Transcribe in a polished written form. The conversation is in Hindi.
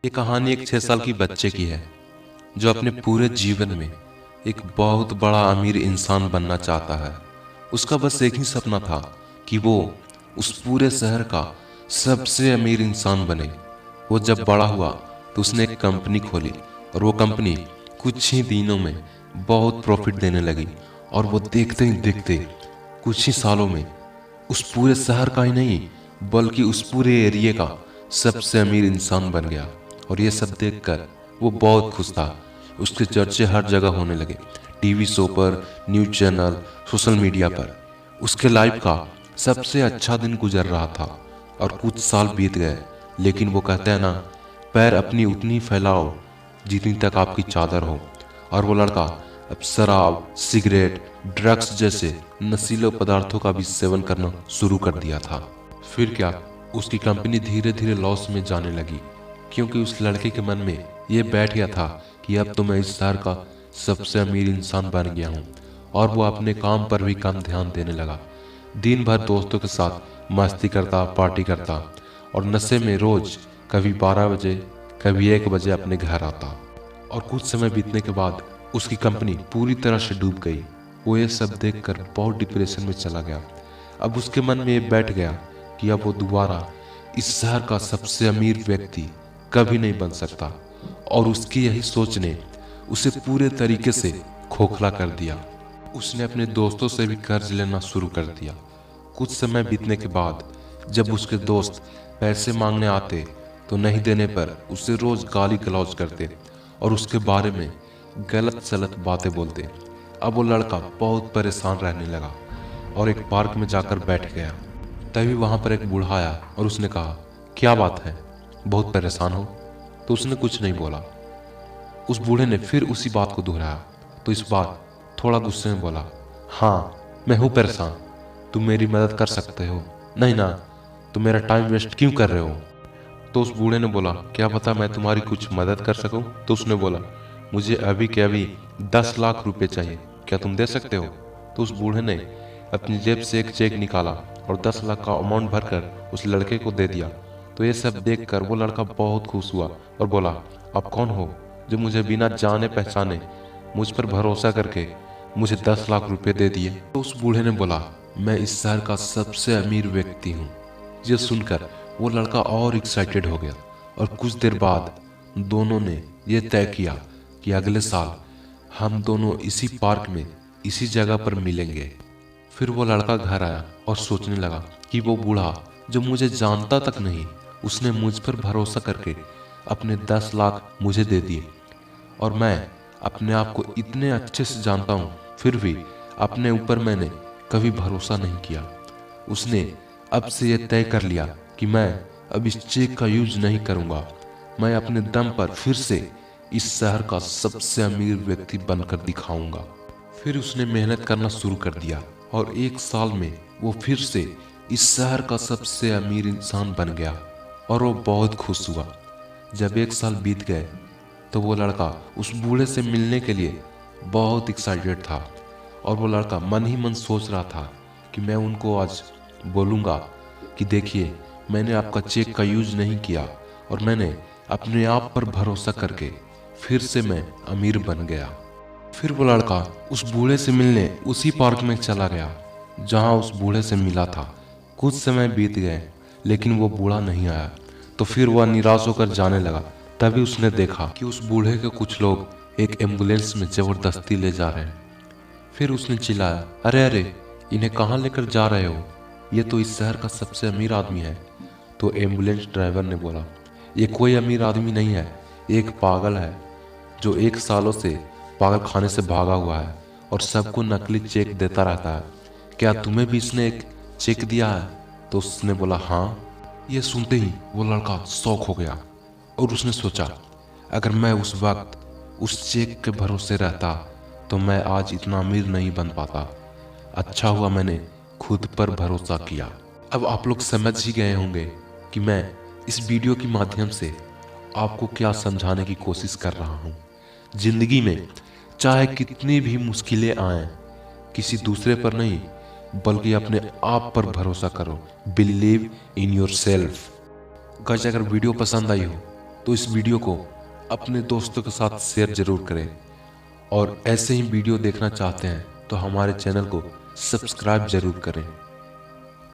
ये कहानी एक 6 साल की बच्चे की है जो अपने पूरे जीवन में एक बहुत बड़ा अमीर इंसान बनना चाहता है। उसका बस एक ही सपना था कि वो उस पूरे शहर का सबसे अमीर इंसान बने। वो जब बड़ा हुआ तो उसने एक कंपनी खोली और वो कंपनी कुछ ही दिनों में बहुत प्रॉफिट देने लगी और वो देखते ही देखते कुछ ही सालों में उस पूरे शहर का ही नहीं बल्कि उस पूरे एरिया का सबसे अमीर इंसान बन गया। और ये सब देखकर वो बहुत खुश था। उसके चर्चे हर जगह होने लगे, टीवी शो पर, न्यूज चैनल, सोशल मीडिया पर। उसके लाइफ का सबसे अच्छा दिन गुजर रहा था। और कुछ साल बीत गए, लेकिन वो कहते हैं ना, पैर अपनी उतनी फैलाओ जितनी तक आपकी चादर हो। और वो लड़का अब शराब, सिगरेट, ड्रग्स जैसे नशीले पदार्थों का भी सेवन करना शुरू कर दिया था। फिर क्या, उसकी कंपनी धीरे धीरे लॉस में जाने लगी, क्योंकि उस लड़के के मन में ये बैठ गया था कि अब तो मैं इस शहर का सबसे अमीर इंसान बन गया हूँ। और वो अपने काम पर भी कम ध्यान देने लगा। दिन भर दोस्तों के साथ मस्ती करता, पार्टी करता और नशे में रोज कभी 12 बजे कभी 1 बजे अपने घर आता। और कुछ समय बीतने के बाद उसकी कंपनी पूरी तरह से डूब गई। वो ये सब देखकर बहुत डिप्रेशन में चला गया। अब उसके मन में ये बैठ गया कि अब वो दोबारा इस शहर का सबसे अमीर व्यक्ति कभी नहीं बन सकता। और उसकी यही सोच ने उसे पूरे तरीके से खोखला कर दिया। उसने अपने दोस्तों से भी कर्ज लेना शुरू कर दिया। कुछ समय बीतने के बाद जब उसके दोस्त पैसे मांगने आते तो नहीं देने पर उसे रोज गाली गलौज करते और उसके बारे में गलत सलत बातें बोलते। अब वो लड़का बहुत परेशान रहने लगा और एक पार्क में जाकर बैठ गया। तभी वहां पर एक बूढ़ा आया और उसने कहा, क्या बात है, बहुत परेशान हो? तो उसने कुछ नहीं बोला। उस बूढ़े ने फिर उसी बात को दोहराया तो इस बार थोड़ा गुस्से में बोला, हाँ मैं हूं परेशान, तुम मेरी मदद कर सकते हो। नहीं ना, तुम मेरा टाइम वेस्ट क्यों कर रहे हो? तो उस बूढ़े ने बोला, क्या पता मैं तुम्हारी कुछ मदद कर सकूं? तो उसने बोला, मुझे अभी के अभी 10 लाख रुपए चाहिए, क्या तुम दे सकते हो? तो उस बूढ़े ने अपनी जेब से एक चेक निकाला और 10 लाख का अमाउंट भरकर उस लड़के को दे दिया। तो ये सब देखकर वो लड़का बहुत खुश हुआ और बोला, आप कौन हो जो मुझे बिना जाने पहचाने मुझ पर भरोसा करके मुझे 10 लाख रुपए दे दिए? तो उस बूढ़े ने बोला, मैं इस शहर का सबसे अमीर व्यक्ति हूँ। ये सुनकर वो लड़का और एक्साइटेड हो गया और कुछ देर बाद दोनों ने ये तय किया कि अगले साल हम दोनों इसी पार्क में इसी जगह पर मिलेंगे। फिर वो लड़का घर आया और सोचने लगा कि वो बूढ़ा जो मुझे जानता तक नहीं, उसने मुझ पर भरोसा करके अपने 10 लाख मुझे दे दिए। और मैं अपने आप को इतने अच्छे से जानता हूँ, फिर भी अपने ऊपर मैंने कभी भरोसा नहीं किया। उसने अब से ये तय कर लिया कि मैं अब इस चेक का यूज नहीं करूंगा। मैं अपने दम पर फिर से इस शहर का सबसे अमीर व्यक्ति बनकर दिखाऊंगा। फिर उसने मेहनत करना शुरू कर दिया और 1 साल में वो फिर से इस शहर का सबसे अमीर इंसान बन गया। और वो बहुत खुश हुआ। जब 1 साल बीत गए तो वो लड़का उस बूढ़े से मिलने के लिए बहुत एक्साइटेड था। और वो लड़का मन ही मन सोच रहा था कि मैं उनको आज बोलूँगा कि देखिए, मैंने आपका चेक का यूज नहीं किया और मैंने अपने आप पर भरोसा करके फिर से मैं अमीर बन गया। फिर वो लड़का उस बूढ़े से मिलने उसी पार्क में चला गया जहां उस बूढ़े से मिला था। कुछ समय बीत गए लेकिन वो बूढ़ा नहीं आया। तो फिर वह निराश होकर जाने लगा। तभी उसने देखा कि उस बूढ़े के कुछ लोग एक एम्बुलेंस में जबरदस्ती ले जा रहे हैं। फिर उसने चिल्लाया, अरे अरे, इन्हें कहाँ लेकर जा रहे हो? ये तो इस शहर का सबसे अमीर आदमी है। तो एम्बुलेंस ड्राइवर ने बोला, ये कोई अमीर आदमी नहीं है, एक पागल है जो 1 सालों से पागल खाने से भागा हुआ है और सबको नकली चेक देता रहता है। क्या तुम्हें भी इसने एक चेक दिया है? तो उसने बोला, हाँ। ये सुनते ही वो लड़का शॉक हो गया और उसने सोचा, अगर मैं उस वक्त उस चेक के भरोसे रहता तो मैं आज इतना अमीर नहीं बन पाता। अच्छा हुआ मैंने खुद पर भरोसा किया। अब आप लोग समझ ही गए होंगे कि मैं इस वीडियो के माध्यम से आपको क्या समझाने की कोशिश कर रहा हूँ। जिंदगी में चाहे कितनी भी मुश्किलें आएं, किसी दूसरे पर नहीं बल्कि अपने आप पर भरोसा करो। Believe in your self. Guys, अगर वीडियो पसंद आई हो तो इस वीडियो को अपने दोस्तों के साथ शेयर जरूर करें। और ऐसे ही वीडियो देखना चाहते हैं तो हमारे चैनल को सब्सक्राइब जरूर करें।